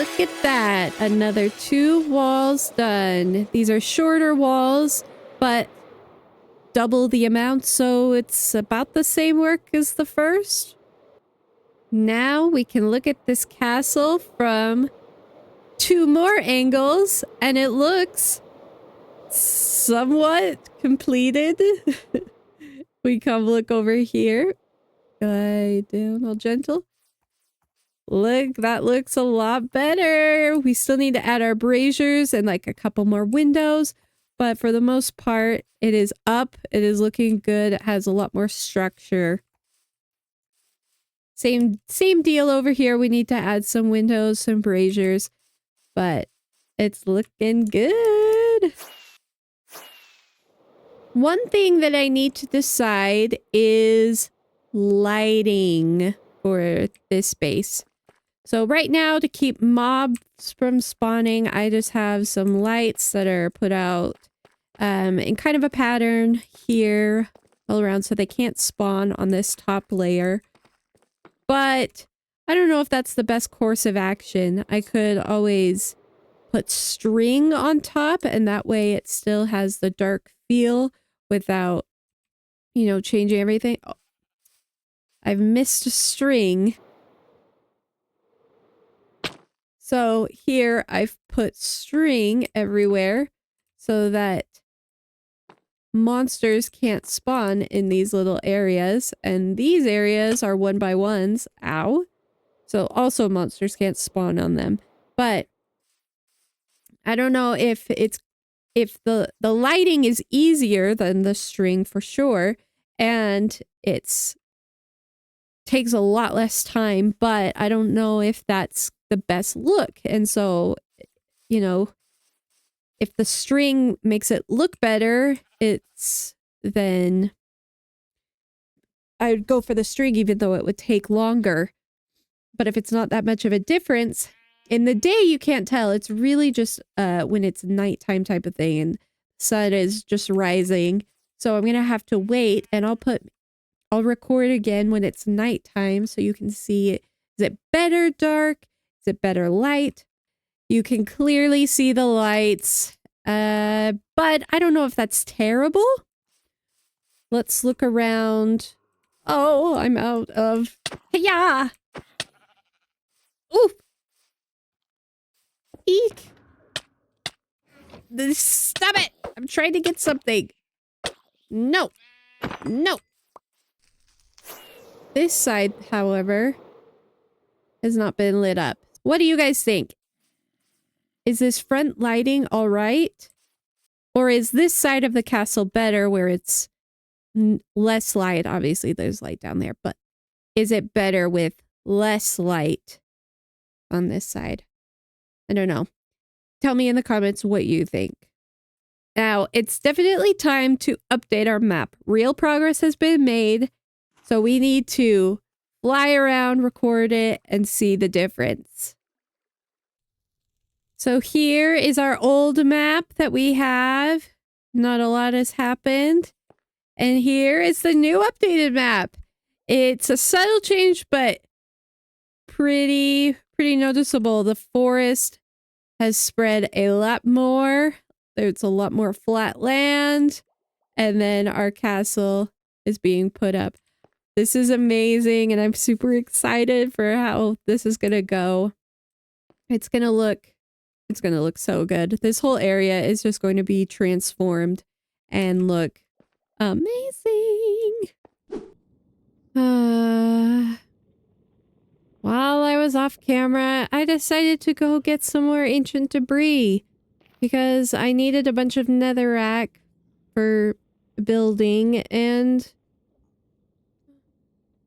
look at that. Another 2 walls done. These are shorter walls, but double the amount, so it's about the same work as the first. Now we can look at this castle from 2 more angles, and it looks somewhat completed. We come look over here. Glide down all gentle. Look, that looks a lot better. We still need to add our braziers and like a couple more windows, but for the most part, it is up. It is looking good. It has a lot more structure. Same deal over here. We need to add some windows, some braziers, but it's looking good. One thing that I need to decide is lighting for this space. So right now, to keep mobs from spawning, I just have some lights that are put out in kind of a pattern here all around so they can't spawn on this top layer. But I don't know if that's the best course of action. I could always put string on top, and that way it still has the dark feel without, you know, changing everything. Oh, I've missed a string. So here I've put string everywhere so that monsters can't spawn in these little areas. And these areas are 1x1s. Ow. So also monsters can't spawn on them. But I don't know if the lighting is easier than the string for sure. And it's takes a lot less time, but I don't know if that's the best look. And so, you know, if the string makes it look better, then I would go for the string even though it would take longer. But if it's not that much of a difference, in the day you can't tell. It's really just when it's nighttime type of thing and sun is just rising. So I'm going to have to wait, and I'll record again when it's nighttime so you can see it. Is it better dark? Is it better light? You can clearly see the lights, but I don't know if that's terrible. Let's look around. Oh, I'm out of... Yeah. Oof. Eek. Stop it. I'm trying to get something. No. No. This side, however, has not been lit up. What do you guys think? Is this front lighting all right? Or is this side of the castle better where it's less light? Obviously, there's light down there, but is it better with less light on this side? I don't know. Tell me in the comments what you think. Now, it's definitely time to update our map. Real progress has been made. So we need to fly around, record it, and see the difference. So here is our old map that we have. Not a lot has happened. And here is the new updated map. It's a subtle change, but pretty noticeable. The forest has spread a lot more. There's a lot more flat land. And then our castle is being put up. This is amazing, and I'm super excited for how this is gonna go. It's gonna look so good. This whole area is just going to be transformed and look amazing. While I was off camera, I decided to go get some more ancient debris because I needed a bunch of netherrack for building, and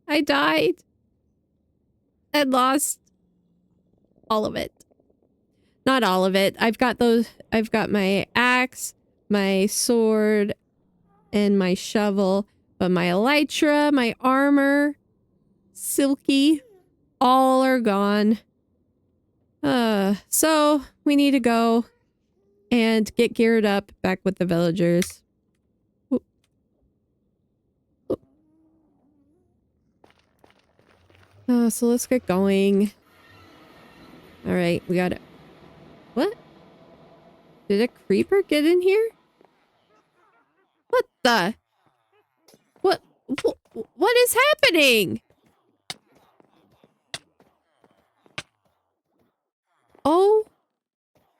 I died and lost all of it. Not all of it. I've got my axe, my sword, and my shovel, but my elytra, my armor, silky, all are gone. So we need to go and get geared up back with the villagers. So let's get going. All right, we got it. What? Did a creeper get in here? What the? What? What is happening? Oh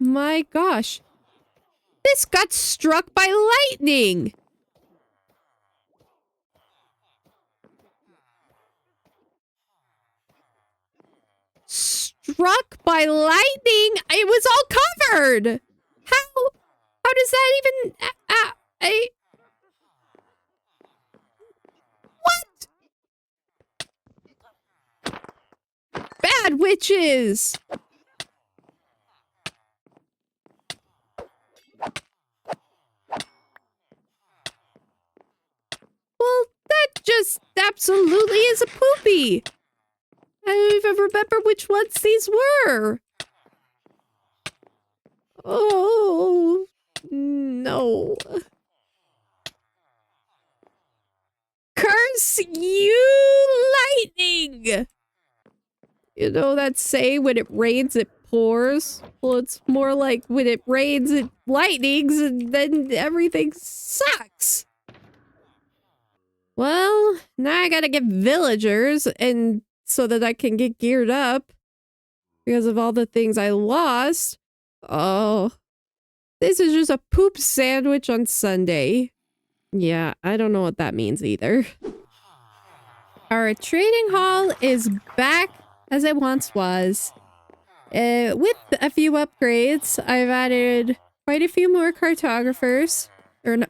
my gosh. This got struck by lightning. Struck by lightning? It was all covered. How does that even... what? Bad witches. Well, that just absolutely is a poopy. I don't even remember which ones these were. Oh, no. Curse you, lightning! You know that say when it rains, it pours? Well, it's more like when it rains, it lightnings, and then everything sucks. Well, now I gotta get villagers, and so that I can get geared up because of all the things I lost. Oh, this is just a poop sandwich on Sunday. Yeah, I don't know what that means either. Our trading hall is back as it once was. With a few upgrades, I've added quite a few more cartographers. Or no,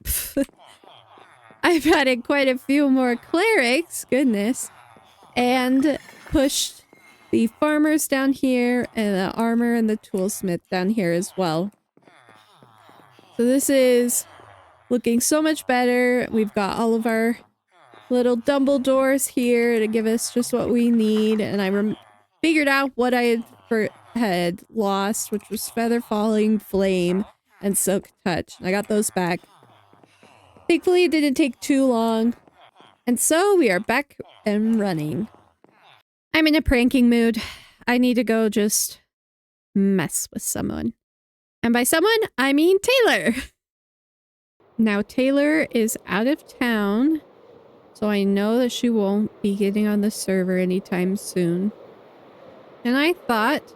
I've added quite a few more clerics, goodness. And pushed the farmers down here and the armor and the toolsmith down here as well. So this is looking so much better. We've got all of our little Dumbledores here to give us just what we need. And I figured out what I had lost, which was Feather Falling, Flame, and Silk Touch. I got those back. Thankfully, it didn't take too long. And so we are back and running. I'm in a pranking mood. I need to go just mess with someone. And by someone, I mean Taylor. Now Taylor is out of town, so I know that she won't be getting on the server anytime soon. And I thought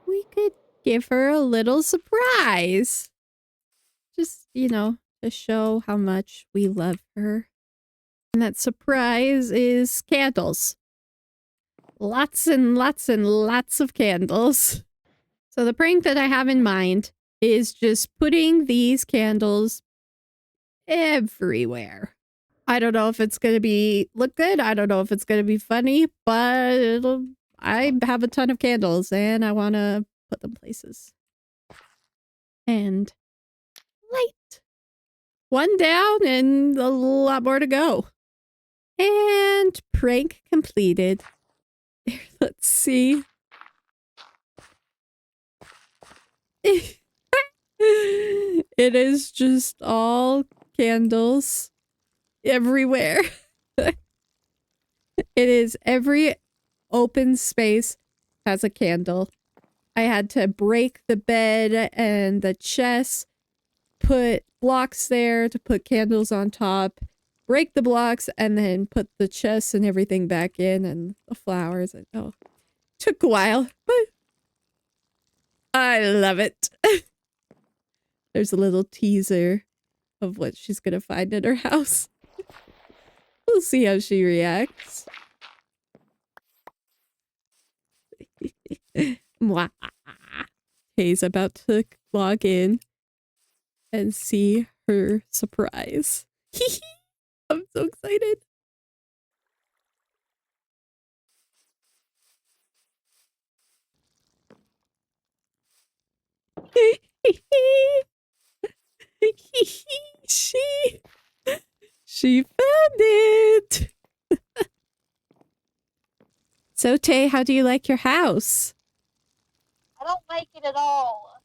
we could give her a little surprise. Just, you know, to show how much we love her. And that surprise is candles. Lots and lots and lots of candles. So the prank that I have in mind is just putting these candles everywhere. I don't know if it's going to look good. I don't know if it's going to be funny, but I have a ton of candles and I want to put them places. And light. One down and a lot more to go. And prank completed. Let's see. It is just all candles everywhere. It is every open space has a candle. I had to break the bed and the chest, put blocks there to put candles on top, break the blocks, and then put the chest and everything back in and the flowers. And oh, took a while, but I love it. There's a little teaser of what she's gonna find in her house. We'll see how she reacts. Mwah. Kay's about to log in and see her surprise. I'm so excited. She found it. So Tay, how do you like your house? I don't like it at all.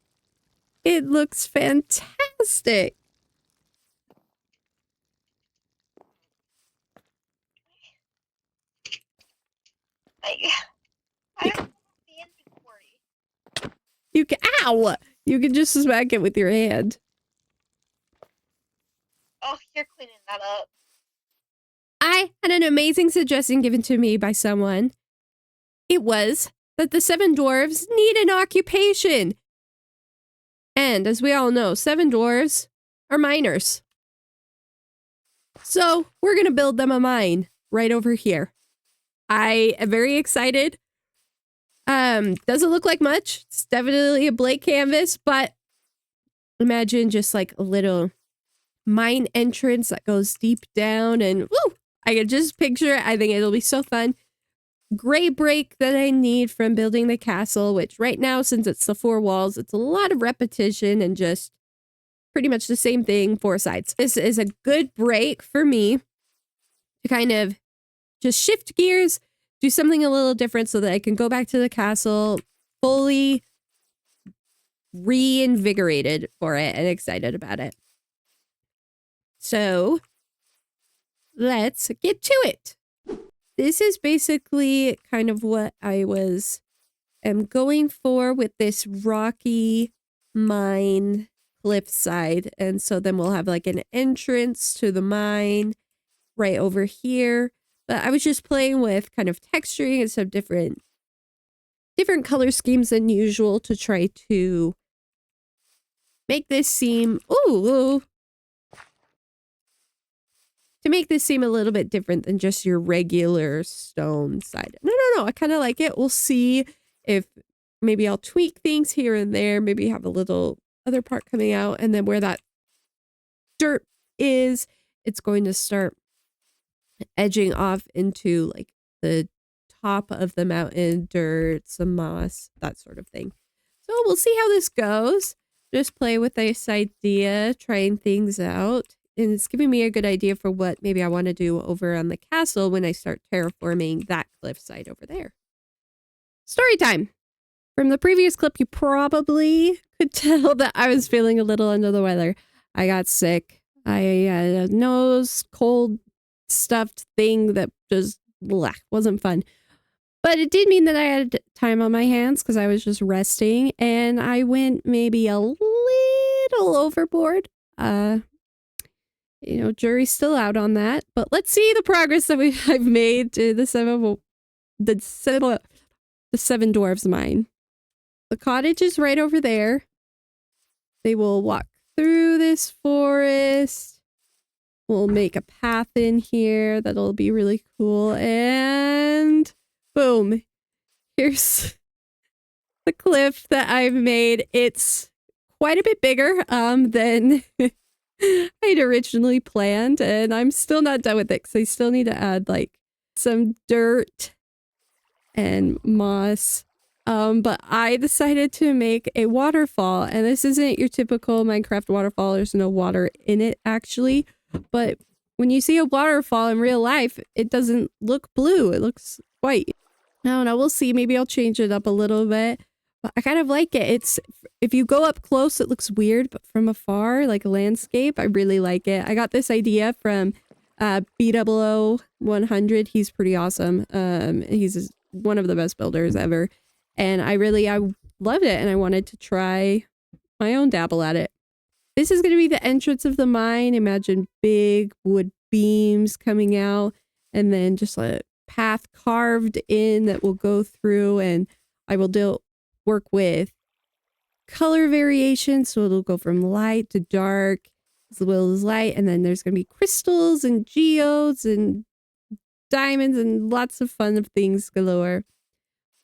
It looks fantastic. I don't know the inventory. You can, ow! You can just smack it with your hand. Oh, you're cleaning that up. I had an amazing suggestion given to me by someone. It was that the 7 dwarves need an occupation. And as we all know, 7 dwarves are miners. So we're going to build them a mine right over here. I am very excited. Doesn't look like much. It's definitely a blank canvas, but imagine just like a little mine entrance that goes deep down and woo! I can just picture it. I think it'll be so fun. Great break that I need from building the castle, which right now, since it's the 4 walls, it's a lot of repetition and just pretty much the same thing, 4 sides. This is a good break for me to kind of just shift gears, do something a little different so that I can go back to the castle fully reinvigorated for it and excited about it. So let's get to it. This is basically kind of what I am going for with this rocky mine cliffside. And so then we'll have like an entrance to the mine right over here. But I was just playing with kind of texturing and some different color schemes than usual to try to make this seem, to make this seem a little bit different than just your regular stone side. No, I kind of like it. We'll see if maybe I'll tweak things here and there, maybe have a little other part coming out, and then where that dirt is, it's going to start edging off into like the top of the mountain, dirt, some moss, that sort of thing. So we'll see how this goes. Just play with this idea, trying things out. And it's giving me a good idea for what maybe I want to do over on the castle when I start terraforming that cliffside over there. Story time. From the previous clip, you probably could tell that I was feeling a little under the weather. I got sick. I had a nose, cold, stuffed thing that just wasn't fun. But it did mean that I had time on my hands because I was just resting. And I went maybe a little overboard. Jury's still out on that, but let's see the progress that I've made to the 7 dwarves mine. The cottage is right over there. They will walk through this forest. We'll make a path in here that'll be really cool. And boom, here's the cliff that I've made. It's quite a bit bigger than I'd originally planned, and I'm still not done with it because I still need to add like some dirt and moss. But I decided to make a waterfall, and this isn't your typical Minecraft waterfall. There's no water in it actually, but when you see a waterfall in real life, it doesn't look blue. It looks white. I don't know. We'll see. Maybe I'll change it up a little bit. I kind of like it. If you go up close, it looks weird, but from afar, like a landscape, I really like it. I got this idea from BOO100. He's pretty awesome. He's one of the best builders ever. And I loved it, and I wanted to try my own dabble at it. This is going to be the entrance of the mine. Imagine big wood beams coming out, and then just a path carved in that will go through, and I will work with color variation, so it'll go from light to dark as well as light, and then there's going to be crystals and geodes and diamonds and lots of fun things galore.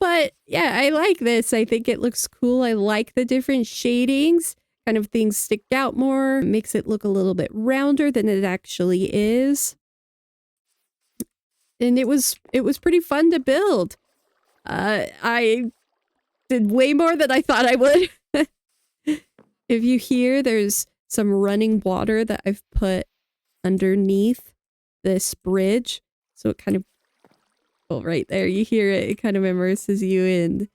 But yeah, I like this. I think it looks cool. I like the different shadings. Kind of things stick out more, makes it look a little bit rounder than it actually is. And it was pretty fun to build. I did way more than I thought I would. If you hear, there's some running water that I've put underneath this bridge. So it kind of, right there, you hear it. It kind of immerses you in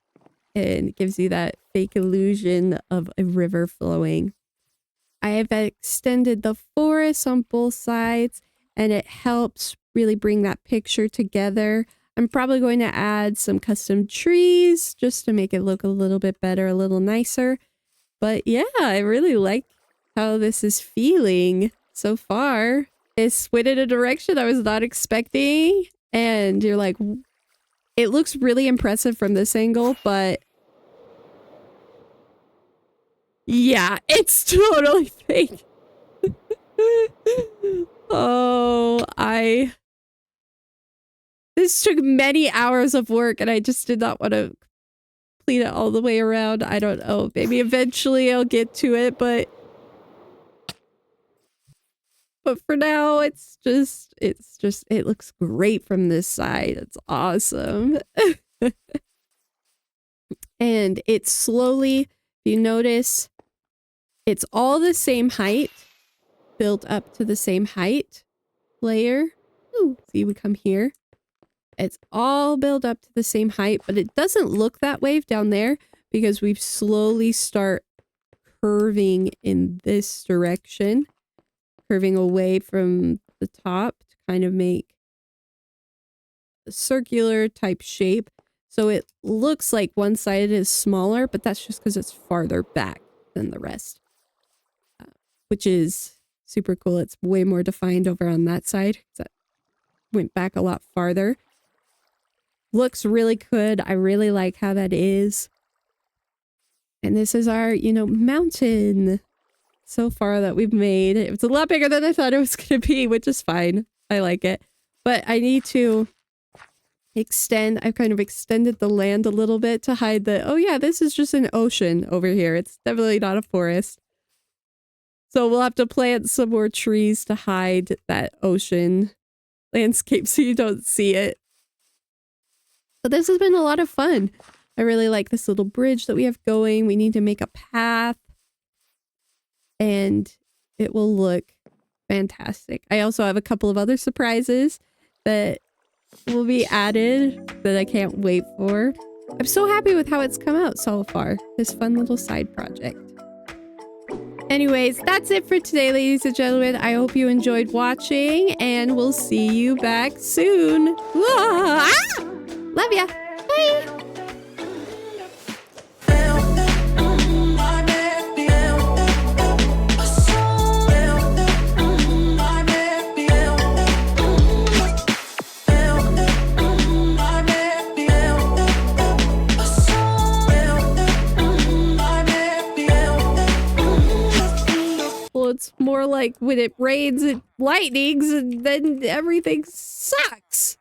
and gives you that fake illusion of a river flowing. I have extended the forest on both sides, and it helps really bring that picture together. I'm probably going to add some custom trees just to make it look a little bit better, a little nicer. But yeah, I really like how this is feeling so far. It's went in a direction I was not expecting. And you're like, it looks really impressive from this angle, but yeah, it's totally fake. Oh, this took many hours of work and I just did not want to clean it all the way around. I don't know. Maybe eventually I'll get to it, but for now it looks great from this side. It's awesome. And it's slowly, if you notice, it's all the same height, built up to the same height layer. Ooh, see, we come here. It's all built up to the same height, but it doesn't look that way down there because we've slowly start curving in this direction, curving away from the top to kind of make a circular type shape. So it looks like one side is smaller, but that's just because it's farther back than the rest, which is super cool. It's way more defined over on that side. That went back a lot farther. Looks really good. I really like how that is. And this is our, mountain so far that we've made. It's a lot bigger than I thought it was going to be, which is fine. I like it. But I need to extend. I've kind of extended the land a little bit to hide the, oh yeah, this is just an ocean over here. It's definitely not a forest. So we'll have to plant some more trees to hide that ocean landscape so you don't see it. But this has been a lot of fun. I really like this little bridge that we have going. We need to make a path. And it will look fantastic. I also have a couple of other surprises that will be added that I can't wait for. I'm so happy with how it's come out so far. This fun little side project. Anyways, that's it for today, ladies and gentlemen. I hope you enjoyed watching, and we'll see you back soon. Ah! Love ya. Bye. It's more like when it rains and lightnings and then everything sucks.